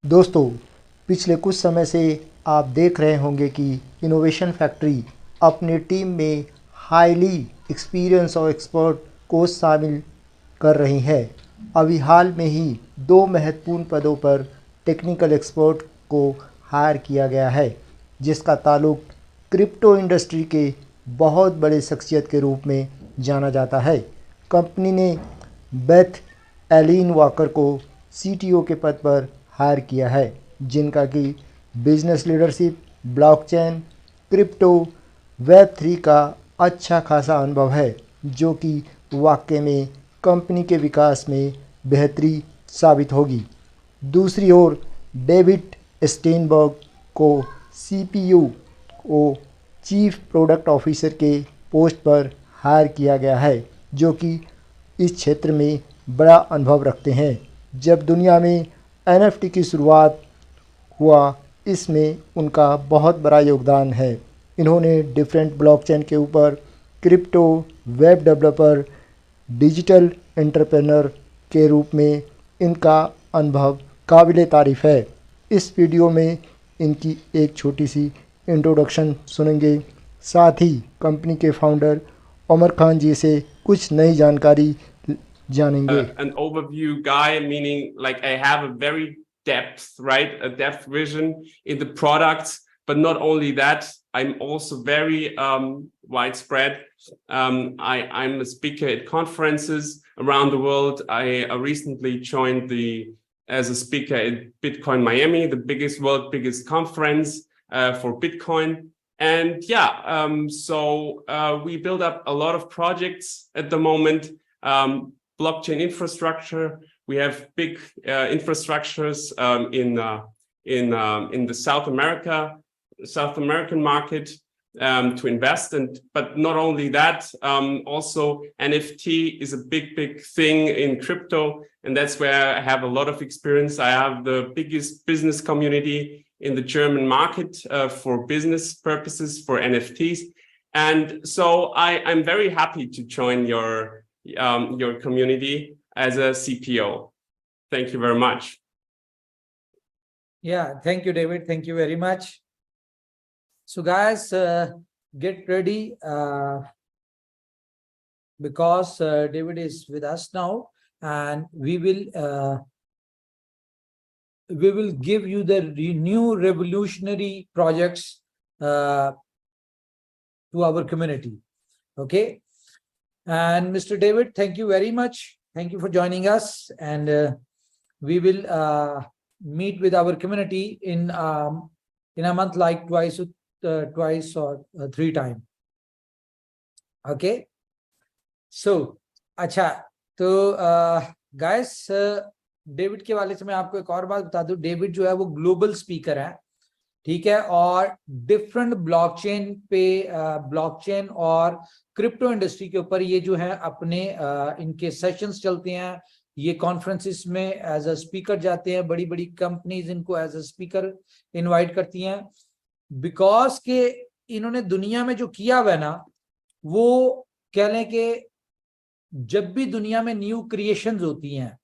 दोस्तों, पिछले कुछ समय से आप देख रहे होंगे कि इनोवेशन फैक्ट्री अपनी टीम में हाईली एक्सपीरियंस और एक्सपर्ट को शामिल कर रही है। अभी हाल में ही दो महत्वपूर्ण पदों पर टेक्निकल एक्सपर्ट को हायर किया गया है, जिसका ताल्लुक क्रिप्टो इंडस्ट्री के बहुत बड़े शख्सियत के रूप में जाना जाता है। कंपनी ने बेथ एलिन वॉकर को सीटीओ के पद पर हायर किया है, जिनका कि business leadership, blockchain, crypto, web 3 का अच्छा खासा अनुभव है, जो कि वाकई में कंपनी के विकास में बेहतरी साबित होगी। दूसरी ओर डेविड स्टेनबर्ग को CPU O chief product officer के पोस्ट पर हायर किया गया है, जो कि इस क्षेत्र में बड़ा अनुभव रखते हैं। जब दुनिया में एनएफटी की शुरुआत हुआ, इसमें उनका बहुत बड़ा योगदान है। इन्होंने डिफरेंट ब्लॉकचेन के ऊपर crypto, web developer, digital entrepreneur के रूप में इनका अनुभव काबिले तारीफ़ है। इस वीडियो में इनकी एक छोटी सी इंट्रोडक्शन सुनेंगे। साथ ही कंपनी के फाउंडर उमर खान जी से कुछ नई जानकारी जानेंगे। An overview guy, meaning like I have a very depth, right? A depth vision in the products, but not only that, I'm also very widespread. I'm a speaker at conferences around the world. I recently joined as a speaker at Bitcoin Miami, the world biggest conference for Bitcoin. And yeah, so we build up a lot of projects at the moment. Blockchain infrastructure. We have big infrastructures in the South American market to invest. But not only that, also NFT is a big thing in crypto, and that's where I have a lot of experience. I have the biggest business community in the German market for business purposes for NFTs, and so I'm very happy to join your community as a CPO. Thank you very much. Yeah, thank you, David. Thank you very much. So guys, get ready because David is with us now, and we will give you the new revolutionary projects to our community. Okay. And Mr. David, thank you very much. Thank you for joining us. And we will meet with our community in a month, like twice or three times. Okay. So, अच्छा, तो guys, David के वाले से मैं आपको एक और बात बता दूं। डेविड जो है वो ग्लोबल स्पीकर है, ठीक है, और डिफरेंट ब्लॉकचेन और क्रिप्टो इंडस्ट्री के ऊपर ये जो है अपने इनके सेशंस चलते हैं। ये कॉन्फ्रेंसेस में एज अ स्पीकर जाते हैं। बड़ी बड़ी कंपनीज इनको एज अ स्पीकर इनवाइट करती हैं, बिकॉज के इन्होंने दुनिया में जो किया हुआ है ना, वो कह लें कि जब भी दुनिया में न्यू क्रिएशंस होती हैं,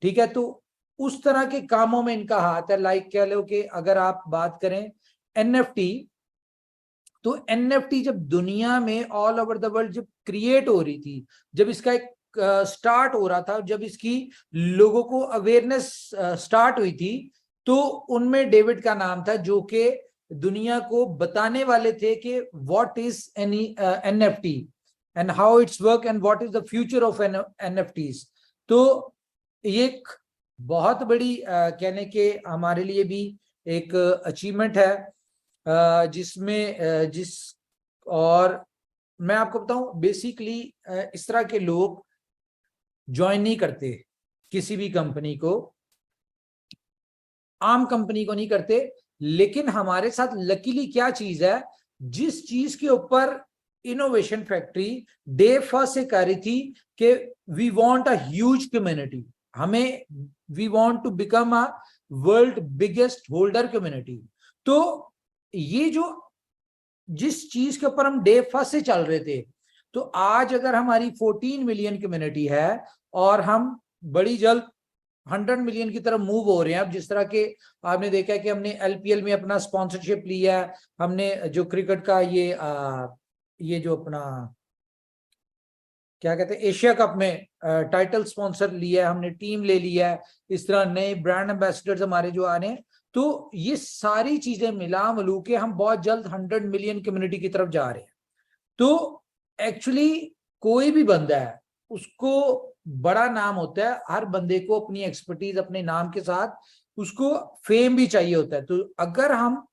ठीक है, तो उस तरह के कामों में इनका हाथ है। लाइक कह लो कि अगर आप बात करें एनएफटी, तो एनएफटी जब दुनिया में ऑल ओवर द वर्ल्ड जब क्रिएट हो रही थी, जब इसका एक स्टार्ट हो रहा था, जब इसकी लोगों को अवेयरनेस स्टार्ट हुई थी, तो उनमें डेविड का नाम था, जो कि दुनिया को बताने वाले थे कि what is NFT and how it's work and what is the future of NFTs. तो ये एक बहुत बड़ी कहने के हमारे लिए भी एक अचीवमेंट है, जिसमें और मैं आपको बताऊं, बेसिकली इस तरह के लोग ज्वाइन नहीं करते किसी भी कंपनी को, आम कंपनी को नहीं करते। लेकिन हमारे साथ लकीली क्या चीज है, जिस चीज के ऊपर इनोवेशन फैक्ट्री डे फर्स्ट से कह रही थी कि we want a huge community, हमें we want to become a world biggest holder community. तो ये जो जिस चीज के ऊपर हम डे फर्स्ट से चल रहे थे, तो आज अगर हमारी 14 मिलियन कम्युनिटी है और हम बड़ी जल्द 100 मिलियन की तरफ मूव हो रहे हैं। अब जिस तरह के आपने देखा है कि हमने एलपीएल में अपना स्पॉन्सरशिप लिया है, हमने जो क्रिकेट का ये जो अपना क्या कहते हैं एशिया कप में टाइटल स्पॉन्सर लिया है, हमने टीम ले लिया है, इस तरह नए ब्रांड एम्बेसडर्स हमारे जो आ रहे हैं, तो ये सारी चीजें मिला मिलू के हम बहुत जल्द 100 मिलियन कम्युनिटी की तरफ जा रहे हैं। तो एक्चुअली कोई भी बंदा है उसको बड़ा नाम होता है, हर बंदे को अपनी एक्सपर्टीज अपने नाम के साथ उसको फेम भी चाहिए होता है। तो अगर हम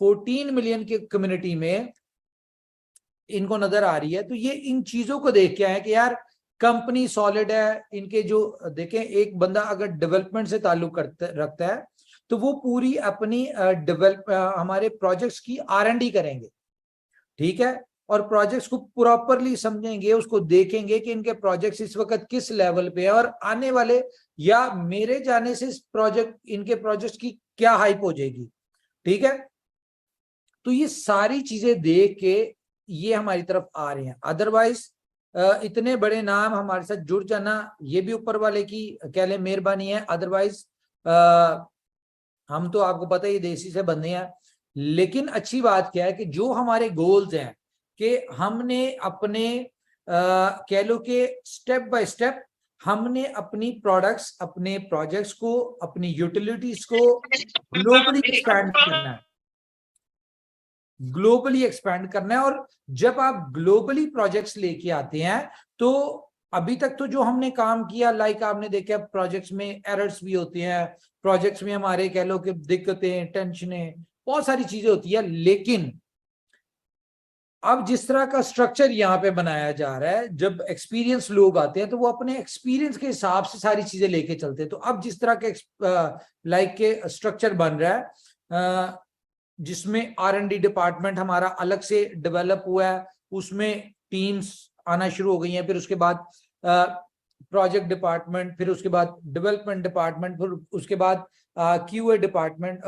14 मिलियन की कम्युनिटी में इनको नजर आ रही है तो ये इन चीजों को देख के आए कि यार कंपनी सॉलिड है, इनके जो देखें एक बंदा अगर डेवलपमेंट से ताल्लुक रखता है तो वो पूरी अपनी हमारे प्रोजेक्ट्स की R&D करेंगे, ठीक है, और प्रोजेक्ट्स को प्रॉपरली समझेंगे, उसको देखेंगे कि इनके प्रोजेक्ट्स इस वक्त किस लेवल पे है और आने वाले या मेरे जाने से इनके प्रोजेक्ट्स की क्या हाइप हो जाएगी, ठीक है। तो ये सारी चीजें देख के ये हमारी तरफ आ रहे हैं। अदरवाइज इतने बड़े नाम हमारे साथ जुड़ जाना ये भी ऊपर वाले की कह ले मेहरबानी है। अदरवाइज हम तो आपको पता ही देसी से बंदे हैं, लेकिन अच्छी बात क्या है कि जो हमारे गोल्स हैं कि हमने अपने कह लो कि स्टेप बाय स्टेप हमने अपनी प्रोडक्ट्स, अपने प्रोजेक्ट्स को, अपनी यूटिलिटीज को ग्लोबली एक्सपैंड करना है, ग्लोबली एक्सपैंड करना है। और जब आप ग्लोबली प्रोजेक्ट्स लेके आते हैं तो अभी तक तो जो हमने काम किया, लाइक आपने देखा प्रोजेक्ट्स में एरर्स भी होते हैं, प्रोजेक्ट्स में हमारे कह लो कि दिक्कतें, टेंशनें, बहुत सारी चीजें होती है, लेकिन अब जिस तरह का स्ट्रक्चर यहाँ पे बनाया जा रहा है, जब एक्सपीरियंस लोग आते हैं तो वो अपने एक्सपीरियंस के हिसाब से सारी चीजें लेके चलते हैं। तो अब जिस तरह के लाइक के स्ट्रक्चर बन रहा है जिसमें R&D डिपार्टमेंट हमारा अलग से डेवलप हुआ है, उसमें टीम्स आना शुरू हो गई हैं, फिर उसके बाद प्रोजेक्ट डिपार्टमेंट, फिर उसके बाद डेवलपमेंट डिपार्टमेंट, फिर उसके बाद QA department,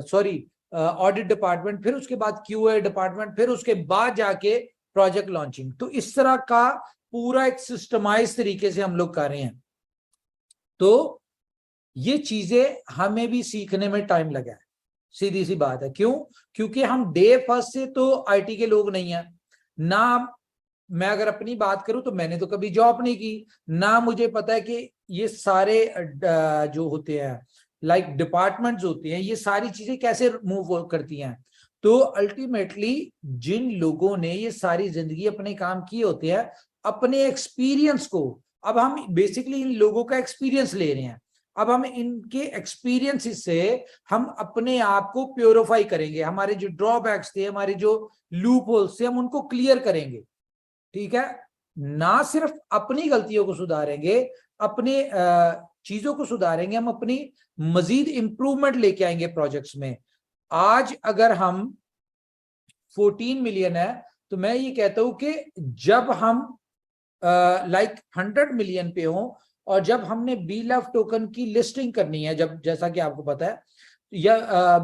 sorry audit department, फिर उसके बाद QA डिपार्टमेंट, फिर उसके बाद जाके प्रोजेक्ट लॉन्चिंग। तो इस तरह का पूरा एक सिस्टमाइज तरीके से हम लोग कर रहे हैं। तो ये चीजें हमें भी सीखने में टाइम लगा है, सीधी सी बात है। क्यों? क्योंकि हम डे फर्स्ट से तो IT के लोग नहीं हैं ना। मैं अगर अपनी बात करूं तो मैंने तो कभी जॉब नहीं की ना, मुझे पता है कि ये सारे जो होते हैं लाइक डिपार्टमेंट्स होते हैं, ये सारी चीजें कैसे मूव करती हैं। तो अल्टीमेटली जिन लोगों ने ये सारी जिंदगी अपने काम किए होते हैं, अपने एक्सपीरियंस को, अब हम बेसिकली इन लोगों का एक्सपीरियंस ले रहे हैं, अब हम इनके एक्सपीरियंस से हम अपने आप को प्योरीफाई करेंगे, हमारे जो ड्रॉबैक्स थे, हमारे जो लूप होल्स थे, हम उनको क्लियर करेंगे, ठीक है। ना सिर्फ अपनी गलतियों को सुधारेंगे, अपने चीजों को सुधारेंगे, हम अपनी मजीद इंप्रूवमेंट लेके आएंगे प्रोजेक्ट्स में। आज अगर हम 14 मिलियन है तो मैं ये कहता हूं कि जब हम लाइक 100 मिलियन पे हो और जब हमने BLOVE टोकन की लिस्टिंग करनी है, जब जैसा कि आपको पता है, या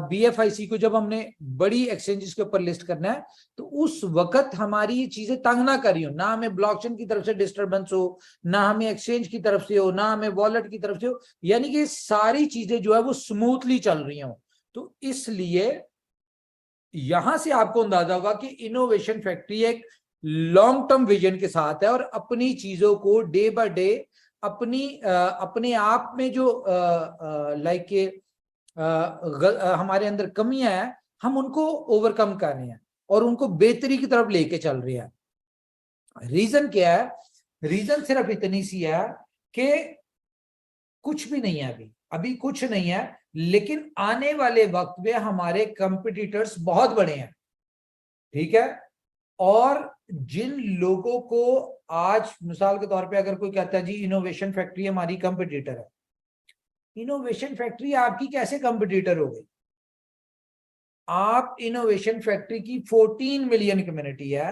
BFIC को जब हमने बड़ी एक्सचेंजेस के ऊपर लिस्ट करना है, तो उस वक्त हमारी ये चीजें तंग ना करी हो, ना हमें ब्लॉकचेन की तरफ से डिस्टर्बेंस हो, ना हमें एक्सचेंज की तरफ से हो, ना हमें वॉलेट की तरफ से हो, यानी कि सारी चीजें जो है वो स्मूथली चल रही हो। तो इसलिए यहां से आपको अंदाजा होगा कि इनोवेशन फैक्ट्री एक लॉन्ग टर्म विजन के साथ है और अपनी चीजों को डे बाय डे अपने आप में जो लाइक के हमारे अंदर कमियां हैं, हम उनको ओवरकम कर रहे हैं और उनको बेहतरी की तरफ लेके चल रहे हैं। रीजन क्या है? रीजन सिर्फ इतनी सी है कि कुछ भी नहीं है, अभी कुछ नहीं है, लेकिन आने वाले वक्त में हमारे कंपटीटर्स बहुत बड़े हैं, ठीक है। और जिन लोगों को आज मिसाल के तौर पे अगर कोई कहता है जी इनोवेशन फैक्ट्री हमारी कंपटीटर है, इनोवेशन फैक्ट्री आपकी कैसे कंपटीटर हो गई? आप इनोवेशन फैक्ट्री की 14 मिलियन कम्युनिटी है,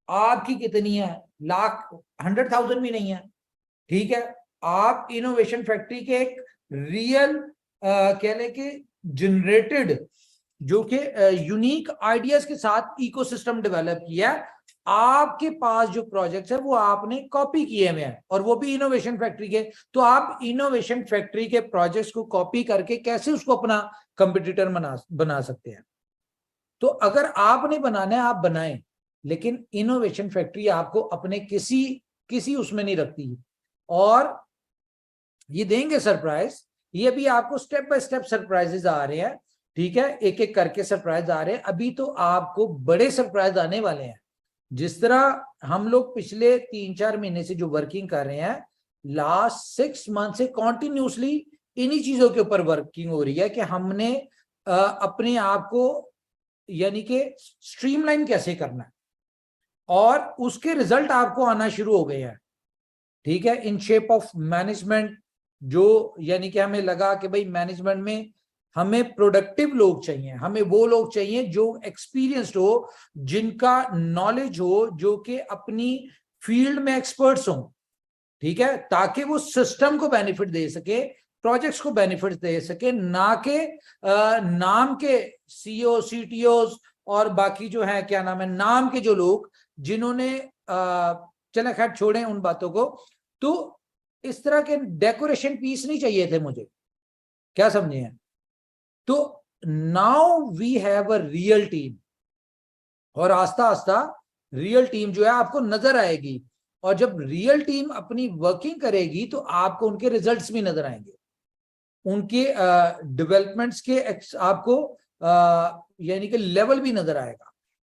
आपकी कितनी है? लाख, 100,000 भी नहीं है, ठीक है। आप इनोवेशन फैक्ट्री के एक रियल कह लें कि जनरेटेड जो कि यूनिक आइडियाज के साथ इकोसिस्टम डेवलप किया, आपके पास जो प्रोजेक्ट्स है वो आपने कॉपी किए हुए हैं और वो भी इनोवेशन फैक्ट्री के, तो आप इनोवेशन फैक्ट्री के प्रोजेक्ट्स को कॉपी करके कैसे उसको अपना कंपटीटर बना सकते हैं। तो अगर आपने बनाना है आप बनाएं, लेकिन इनोवेशन फैक्ट्री आपको अपने किसी उसमें नहीं रखती, और ये देंगे सरप्राइज, ये भी आपको स्टेप बाय स्टेप सरप्राइजेस आ रहे हैं, ठीक है, एक एक करके सरप्राइज आ रहे हैं। अभी तो आपको बड़े सरप्राइज आने वाले हैं। जिस तरह हम लोग पिछले 3-4 महीने से जो वर्किंग कर रहे हैं, लास्ट 6 मंथ से कॉन्टिन्यूसली इन्हीं चीजों के ऊपर वर्किंग हो रही है कि हमने अपने आप को यानी कि स्ट्रीमलाइन कैसे करना है, और उसके रिजल्ट आपको आना शुरू हो गए हैं, ठीक है, इन शेप ऑफ मैनेजमेंट। जो यानी कि हमें लगा कि भाई मैनेजमेंट में हमें प्रोडक्टिव लोग चाहिए, हमें वो लोग चाहिए जो एक्सपीरियंस्ड हो, जिनका नॉलेज हो, जो कि अपनी फील्ड में एक्सपर्ट्स हों, ठीक है, ताकि वो सिस्टम को बेनिफिट दे सके, प्रोजेक्ट्स को बेनिफिट दे सके, ना के नाम के सीईओ सीटीओ और बाकी जो है क्या नाम है नाम के जो लोग जिन्होंने चले खैर छोड़ें उन बातों को। तो इस तरह के डेकोरेशन पीस नहीं चाहिए थे मुझे, क्या समझे हैं। तो now we have a real team, और आस्ता आस्ता रियल टीम जो है आपको नजर आएगी, और जब रियल टीम अपनी वर्किंग करेगी तो आपको उनके रिजल्ट्स भी नजर आएंगे, उनके डेवलपमेंट्स के आपको यानी कि लेवल भी नजर आएगा।